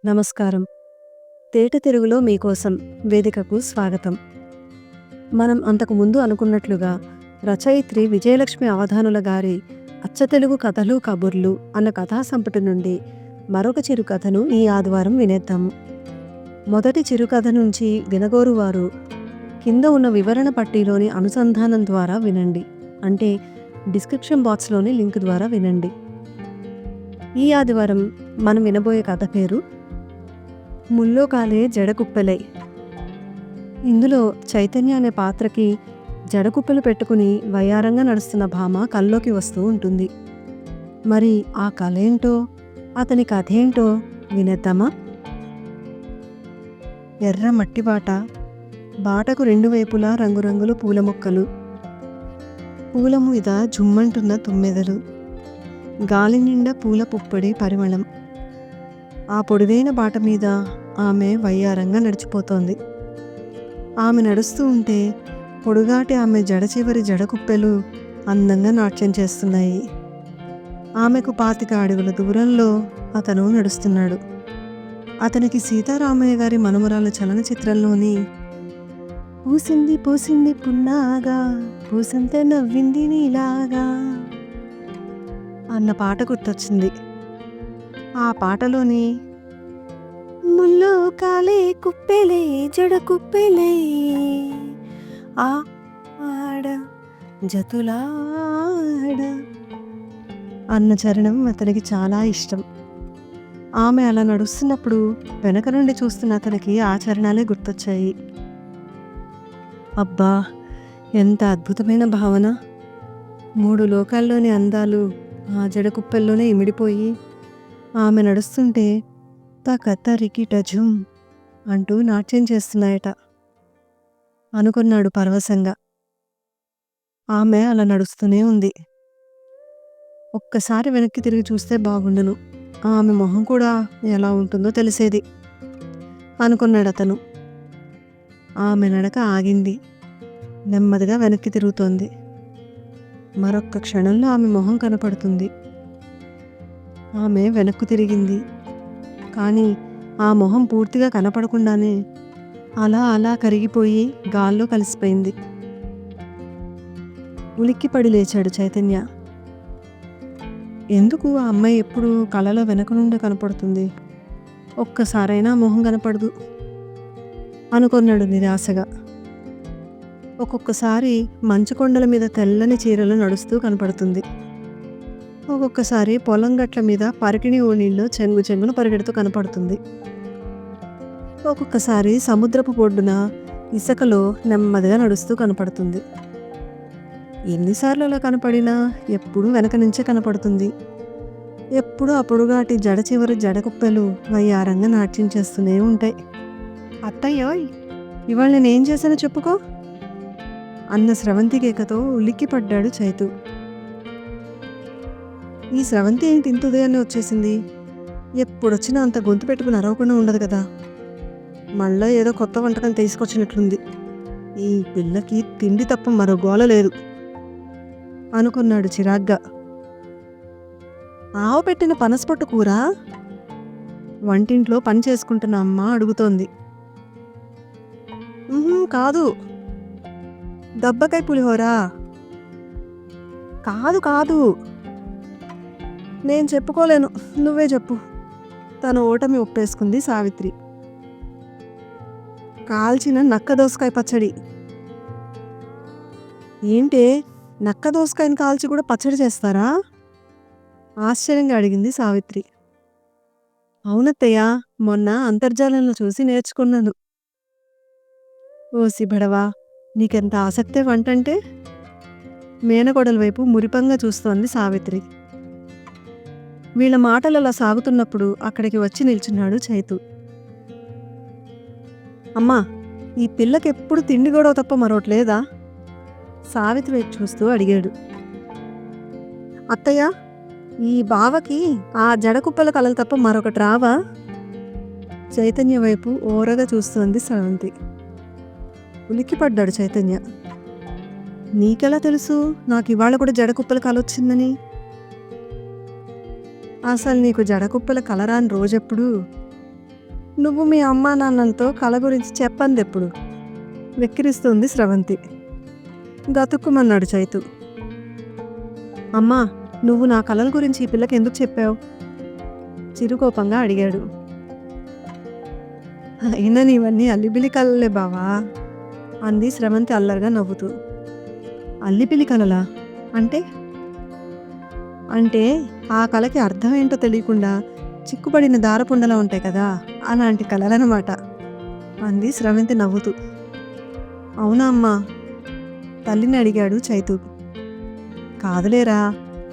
నమస్కారం. తేట తెలుగులో మీకోసం వేదికకు స్వాగతం. మనం అంతకుముందు అనుకున్నట్లుగా రచయిత్రి విజయలక్ష్మి అవధానుల గారి అచ్చతెలుగు కథలు కబుర్లు అన్న కథా సంపుటి నుండి మరొక చిరుకథను ఈ ఆదివారం వినేద్దాము. మొదటి చిరుకథ నుంచి వినగోరువారు కింద ఉన్న వివరణ పట్టీలోని అనుసంధానం ద్వారా వినండి, అంటే డిస్క్రిప్షన్ బాక్స్లోని లింక్ ద్వారా వినండి. ఈ ఆదివారం మనం వినబోయే కథ పేరు ముల్లో కాలే జడకుప్పెలై. ఇందులో చైతన్య అనే పాత్రకి జడకుప్పెలు పెట్టుకుని వయ్యారంగా నడుస్తున్న భామ కల్లోకి వస్తూ ఉంటుంది. మరి ఆ కళ ఏంటో, అతని కథ ఏంటో వినేద్దామా? ఎర్ర మట్టి బాట, బాటకు రెండు వైపులా రంగురంగుల పూల మొక్కలు, పూల మీద జుమ్మంటున్న తుమ్మెదలు, గాలి నిండా పూల పుప్పొడి పరిమళం. ఆ పొడివైన బాట మీద ఆమె వయ్యారంగా నడిచిపోతోంది. ఆమె నడుస్తూ ఉంటే పొడుగాటి ఆమె జడ చివరి జడకుప్పెలు అందంగా నాట్యం చేస్తున్నాయి. ఆమెకు 25 అడుగుల దూరంలో అతను నడుస్తున్నాడు. అతనికి సీతారామయ్య గారి మనుమరాలు చలనచిత్రంలోని పూసింది పూసింది పున్నాగా పూసంతే నవ్వింది నీలాగా అన్న పాట గుర్తొచ్చింది. ఆ పాటలోని ముల్లో కాలే కుప్పెలే జడ కుప్పెలే ఆడ జతులాడ అన్న చరణం అతనికి చాలా ఇష్టం. ఆమె అలా నడుస్తున్నప్పుడు వెనక నుండి చూస్తున్న అతనికి ఆ చరణాలే గుర్తొచ్చాయి. అబ్బా, ఎంత అద్భుతమైన భావన! 3 లోకాల్లోని అందాలు ఆ జడకుప్పెల్లోనే ఇమిడిపోయి ఆమె నడుస్తుంటే తకతరికిటజుం అంటూ నాట్యం చేస్తున్నాయట అనుకున్నాడు పరవశంగా. ఆమె అలా నడుస్తూనే ఉంది. ఒక్కసారి వెనక్కి తిరిగి చూస్తే బాగుండును, ఆమె మొహం కూడా ఎలా ఉంటుందో తెలిసేది అనుకున్నాడు అతను. ఆమె నడక ఆగింది. నెమ్మదిగా వెనక్కి తిరుగుతోంది. మరొక్క క్షణంలో ఆమె మొహం కనపడుతుంది. ఆమె వెనక్కు తిరిగింది. కానీ ఆ మొహం పూర్తిగా కనపడకుండానే అలా అలా కరిగిపోయి గాల్లో కలిసిపోయింది. ఉలిక్కిపడి లేచాడు చైతన్య. ఎందుకు ఆ అమ్మాయి ఎప్పుడు కళలో వెనక నుండి కనపడుతుంది, ఒక్కసారైనా మొహం కనపడదు అనుకున్నాడు నిరాశగా. ఒక్కొక్కసారి మంచు కొండల మీద తెల్లని చీరలు నడుస్తూ కనపడుతుంది. ఒక్కొక్కసారి పొలం గట్ల మీద పరికిణి ఓణీల్లో చెంగు చెంగును పరిగెడుతూ కనపడుతుంది. ఒక్కొక్కసారి సముద్రపు ఒడ్డున ఇసుకలో నెమ్మదిగా నడుస్తూ కనపడుతుంది. ఎన్నిసార్లు అలా కనపడినా ఎప్పుడూ వెనక నుంచే కనపడుతుంది. ఎప్పుడూ ఆ పొడుగాటి జడ చివరి జడకుప్పెలు వయ్యారంగా నాట్యం చేస్తూనే ఉంటాయి. అత్తయ్యోయ్, ఇవాళ నేనేం చేశానో చెప్పుకో అన్న స్రవంతి కేకతో ఉలిక్కిపడ్డాడు చైతు. ఈ స్రవంతి ఏంటి ఇంత ఉదయాన్నే వచ్చేసింది? ఎప్పుడొచ్చినా అంత గొంతు పెట్టుకుని అరవకుండా ఉండదు కదా. మళ్ళీ ఏదో కొత్త వంటకం తీసుకొచ్చినట్లుంది. ఈ పిల్లకి తిండి తప్ప మరో గోల లేదు అనుకున్నాడు చిరాగ్గా. ఆవు పెట్టిన పనసపొట్టు కూర వంటింట్లో పని చేసుకుంటున్న అమ్మ అడుగుతోంది. కాదు. దబ్బకాయ పులిహోరా? కాదు కాదు, నేను చెప్పుకోలేను, నువ్వే చెప్పు. తన ఓటమి ఒప్పేసుకుంది సావిత్రి. కాల్చిన నక్క దోసకాయ పచ్చడి. ఏంటే, నక్క దోసకాయని కాల్చి కూడా పచ్చడి చేస్తారా? ఆశ్చర్యంగా అడిగింది సావిత్రి. అవునత్తయ్య, మొన్న అంతర్జాలంలో చూసి నేర్చుకున్నాను. ఓసి బడవా, నీకెంత ఆసక్తే వంటంటే? మేనకోడల వైపు మురిపంగా చూస్తోంది సావిత్రి. వీళ్ళ మాటలు అలా సాగుతున్నప్పుడు అక్కడికి వచ్చి నిల్చున్నాడు చైతు. అమ్మా, ఈ పిల్లకి ఎప్పుడు తిండి గొడవ తప్ప మరొకట్లేదా? సావిత్రి వైపు చూస్తూ అడిగాడు. అత్తయ్య, ఈ బావకి ఆ జడకుప్పల కలలు తప్ప మరొకటి రావా? చైతన్య వైపు ఓరగా చూస్తోంది స్రవంతి. ఉలిక్కిపడ్డాడు చైతన్య. నీకెలా తెలుసు నాకు ఇవాళ కూడా జడకుప్పల కల వచ్చిందని? అసలు నీకు జడకుప్పల కల రాని రోజెప్పుడు? నువ్వు మీ అమ్మా నాన్నలతో కళ గురించి చెప్పందెప్పుడు? వెక్కిరిస్తుంది స్రవంతి. గతుక్కుమన్నాడు చైతు. అమ్మా, నువ్వు నా కళల గురించి ఈ పిల్లకి ఎందుకు చెప్పావు? చిరుకోపంగా అడిగాడు. అయినా నీవన్నీ అల్లిబిలి కలలే బావా, అంది స్రవంతి అల్లరిగా నవ్వుతూ. అల్లిబిలి కలలా? అంటే? అంటే ఆ కళకి అర్థం ఏంటో తెలియకుండా చిక్కుపడిన దారపుండలా ఉంటాయి కదా, అలాంటి కళలన్నమాట, అంది స్రవంతి నవ్వుతూ. అవునా అమ్మా? తల్లిని అడిగాడు చైతు. కాదులేరా,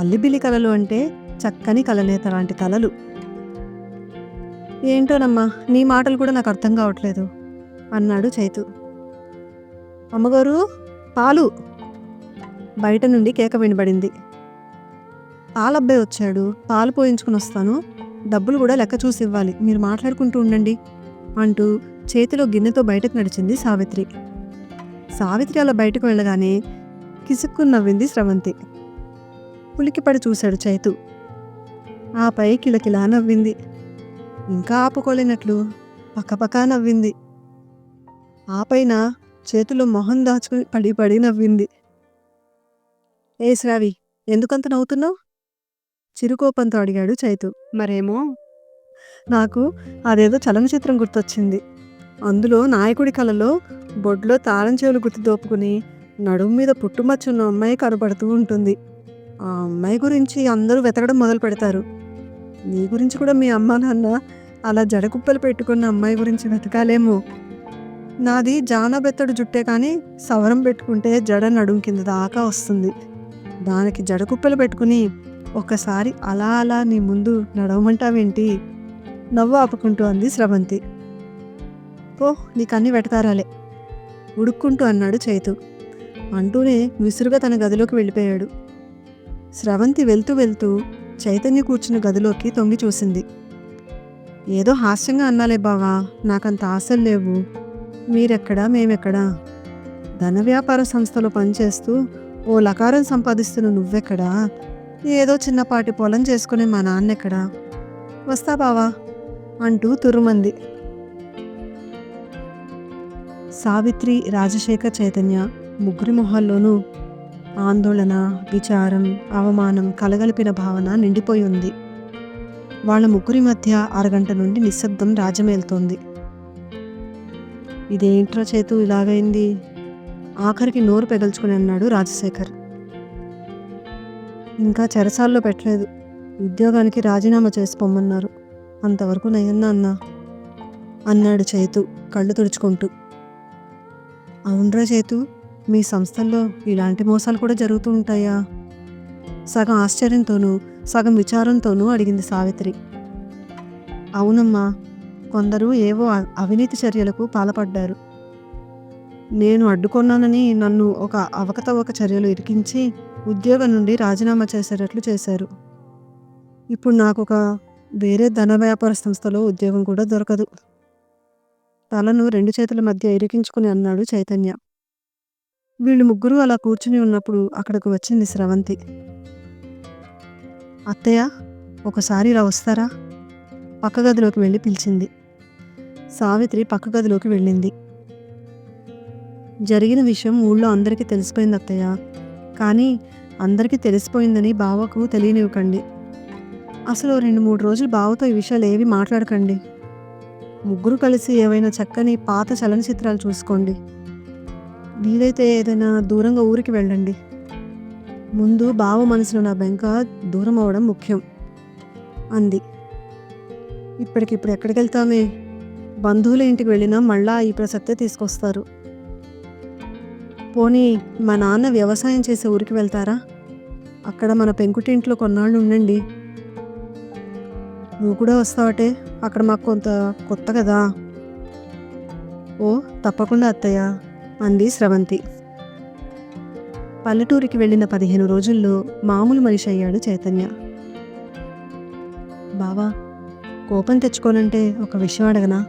అల్లిబిలి కళలు అంటే చక్కని కలనేత లాంటి కళలు. ఏంటోనమ్మా, నీ మాటలు కూడా నాకు అర్థం కావట్లేదు, అన్నాడు చైతు. అమ్మగారు, పాలు! బయట నుండి కేక వినబడింది. పాలబ్బాయి వచ్చాడు, పాలు పోయించుకుని వస్తాను, డబ్బులు కూడా లెక్క చూసి ఇవ్వాలి, మీరు మాట్లాడుకుంటూ ఉండండి, అంటూ చేతిలో గిన్నెతో బయటకు నడిచింది సావిత్రి. సావిత్రి అలా బయటకు వెళ్ళగానే కిసుక్కుని నవ్వింది స్రవంతి. ఉలికిపడి చూశాడు చైతు. ఆపై కిలకిలా నవ్వింది. ఇంకా ఆపుకోలేనట్లు పక్కపక్క నవ్వింది. ఆపైన చేతిలో మొహం దాచుకుని పడి పడి నవ్వింది. ఏ శ్రావి, ఎందుకంత నవ్వుతున్నావు? చిరుకోపంతో అడిగాడు చైతు. మరేమో, నాకు అదేదో చలనచిత్రం గుర్తొచ్చింది. అందులో నాయకుడి కళలో బొడ్లో తాళం చెవులు గుర్తు దోపుకుని నడుము మీద పుట్టుమచ్చున్న అమ్మాయి కనబడుతూ ఉంటుంది. ఆ అమ్మాయి గురించి అందరూ వెతకడం మొదలు పెడతారు. నీ గురించి కూడా మీ అమ్మ నాన్న అలా జడకుప్పలు పెట్టుకున్న అమ్మాయి గురించి వెతకాలేమో. నాది జానబెత్తడు జుట్టే కానీ సవరం పెట్టుకుంటే జడ నడుం కింద దాకా వస్తుంది. దానికి జడకుప్పలు పెట్టుకుని ఒక్కసారి అలా అలా నీ ముందు నడవమంటావేంటి? నవ్వు ఆపుకుంటూ అంది స్రవంతి. ఓ, నీకన్నీ వెటకారాలే, ఉడుక్కుంటూ అన్నాడు చైతు. అంటూనే విసురుగా తన గదిలోకి వెళ్ళిపోయాడు. స్రవంతి వెళ్తూ వెళ్తూ చైతన్య కూర్చున్న గదిలోకి తొంగి చూసింది. ఏదో హాస్యంగా అన్నాలే బావా, నాకంత ఆశలు లేవు. మీరెక్కడా, మేమెక్కడా? ధన వ్యాపార సంస్థలో పనిచేస్తూ ఓ లకారం సంపాదిస్తున్న నువ్వెక్కడా? ఏదో చిన్నపాటి పొలం చేసుకునే మా నాన్నెక్కడా? వస్తా బావా, అంటూ తురుమంది. సావిత్రి, రాజశేఖర్, చైతన్య ముగ్గురి మొహాల్లోనూ ఆందోళన, విచారం, అవమానం కలగలిపిన భావన నిండిపోయి ఉంది. వాళ్ళ ముగ్గురి మధ్య అరగంట నుండి నిశ్శబ్దం రాజమేలుతోంది. ఇదేంట్రా చేతు ఇలాగైంది? ఆఖరికి నోరు పెగల్చుకుని అన్నాడు రాజశేఖర్. ఇంకా చెరసాల్లో పెట్టలేదు, ఉద్యోగానికి రాజీనామా చేసి పొమ్మన్నారు, అంతవరకు నయ్యన్నా అన్నా, అన్నాడు చైతు కళ్ళు తుడుచుకుంటూ. అవునరా చేతు, మీ సంస్థల్లో ఇలాంటి మోసాలు కూడా జరుగుతూ ఉంటాయా? సగం ఆశ్చర్యంతోనూ సగం విచారంతోనూ అడిగింది సావిత్రి. అవునమ్మా, కొందరు ఏవో అవినీతి చర్యలకు పాల్పడ్డారు. నేను అడ్డుకొన్నానని నన్ను ఒక అవకతవక చర్యలు ఇరికించి ఉద్యోగం నుండి రాజీనామా చేసేటట్లు చేశారు. ఇప్పుడు నాకు ఒక వేరే ధన వ్యాపార సంస్థలో ఉద్యోగం కూడా దొరకదు. తలను రెండు చేతుల మధ్య ఇరికించుకుని అన్నాడు చైతన్య. వీళ్ళు ముగ్గురు అలా కూర్చుని ఉన్నప్పుడు అక్కడికి వచ్చింది స్రవంతి. అత్తయ్య, ఒకసారి ఇలా వస్తారా? పక్క గదిలోకి వెళ్ళి పిలిచింది. సావిత్రి పక్క గదిలోకి వెళ్ళింది. జరిగిన విషయం ఊళ్ళో అందరికీ తెలిసిపోయింది అత్తయ్య, కానీ అందరికీ తెలిసిపోయిందని బావకు తెలియనివ్వకండి. అసలు 2-3 రోజులు బావతో ఈ విషయాలు ఏవి మాట్లాడకండి. ముగ్గురు కలిసి ఏవైనా చక్కని పాత చలనచిత్రాలు చూసుకోండి. వీలైతే ఏదైనా దూరంగా ఊరికి వెళ్ళండి. ముందు బావ మనసులో నా బెంక దూరం అవ్వడం ముఖ్యం, అంది. ఇప్పటికిప్పుడు ఎక్కడికి వెళ్తామే? బంధువుల ఇంటికి వెళ్ళినా మళ్ళా ఈ ప్రసక్తే తీసుకొస్తారు. పోనీ మా నాన్న వ్యవసాయం చేసే ఊరికి వెళ్తారా? అక్కడ మన పెంకుటింట్లో కొన్నాళ్ళు ఉండండి. నువ్వు కూడా వస్తావటే, అక్కడ మాకు కొంత కొత్త కదా. ఓ, తప్పకుండా అత్తయ్య, అంది స్రవంతి. పల్లెటూరికి వెళ్ళిన 15 రోజుల్లో మామూలు మనిషి అయ్యాడు చైతన్య. బావా, కోపం తెచ్చుకోనంటే ఒక విషయం అడగనా?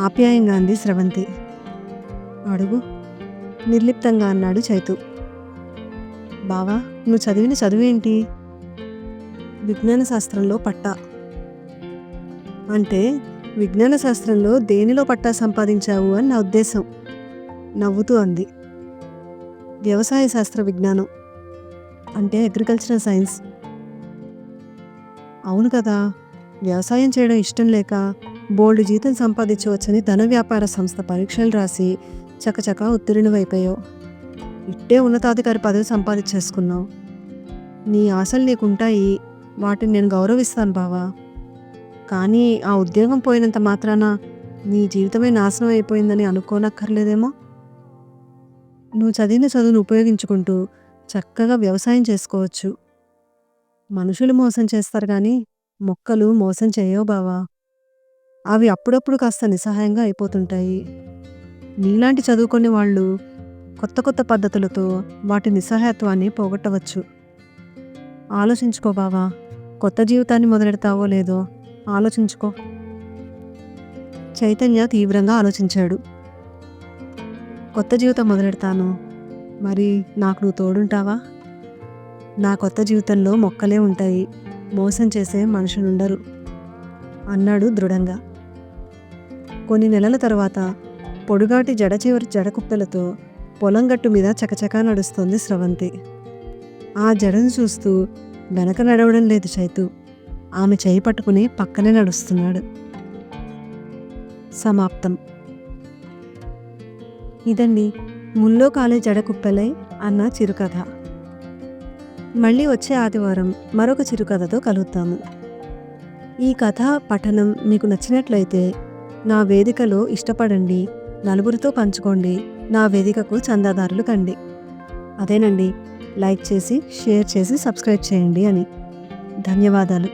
ఆప్యాయంగా అంది స్రవంతి. అడుగు, నిర్లిప్తంగా అన్నాడు చైతు. బావా, నువ్వు చదివిన చదువేంటి? విజ్ఞాన శాస్త్రంలో పట్టా. అంటే విజ్ఞాన శాస్త్రంలో దేనిలో పట్టా సంపాదించావు అని నా ఉద్దేశం, నవ్వుతూ అంది. వ్యవసాయ శాస్త్ర విజ్ఞానం, అంటే అగ్రికల్చరల్ సైన్స్. అవును కదా, వ్యవసాయం చేయడం ఇష్టం లేక బోల్డు జీతం సంపాదించవచ్చని ధన వ్యాపార సంస్థ పరీక్షలు రాసి చకచకా ఉత్తీర్ణువైపోయావు. ఇట్టే ఉన్నతాధికారి పదవి సంపాదించేసుకున్నావు. నీ ఆశలు నీకుంటాయి, వాటిని నేను గౌరవిస్తాను బావా. కానీ ఆ ఉద్యోగం పోయినంత మాత్రాన నీ జీవితమే నాశనం అయిపోయిందని అనుకోనక్కర్లేదేమో. నువ్వు చదివిన చదువును ఉపయోగించుకుంటూ చక్కగా వ్యవసాయం చేసుకోవచ్చు. మనుషులు మోసం చేస్తారు కానీ మొక్కలు మోసం చేయవు బావా. అవి అప్పుడప్పుడు కాస్త నిస్సహాయంగా అయిపోతుంటాయి. నీలాంటి చదువుకునే వాళ్ళు కొత్త కొత్త పద్ధతులతో వాటి నిస్సహాయత్వాన్ని పోగొట్టవచ్చు. ఆలోచించుకో బావా, కొత్త జీవితాన్ని మొదలెడతావో లేదో ఆలోచించుకో. చైతన్య తీవ్రంగా ఆలోచించాడు. కొత్త జీవితం మొదలెడతాను, మరి నాకు నువ్వు తోడుంటావా? నా కొత్త జీవితంలో మొక్కలే ఉంటాయి, మోసం చేసే మనుషులుండరు అన్నాడు దృఢంగా. కొన్ని నెలల తర్వాత పొడుగాటి జడచివరి జడకుప్పలతో పొలం గట్టు మీద చకచకా నడుస్తోంది స్రవంతి. ఆ జడను చూస్తూ వెనక నడవడం లేదు చైతు, ఆమె చేయి పట్టుకుని పక్కనే నడుస్తున్నాడు. సమాప్తం. ఇదండి ముల్లో కాలే జడకుప్పెలై అన్న చిరుకథ. మళ్ళీ వచ్చే ఆదివారం మరొక చిరుకథతో కలుద్దాము. ఈ కథ పఠనం మీకు నచ్చినట్లయితే నా వేదికలో ఇష్టపడండి, నలుగురితో పంచుకోండి, నా వేదికకు చందాదారులు కండి. అదేనండి, లైక్ చేసి షేర్ చేసి సబ్స్క్రైబ్ చేయండి అని. ధన్యవాదాలు.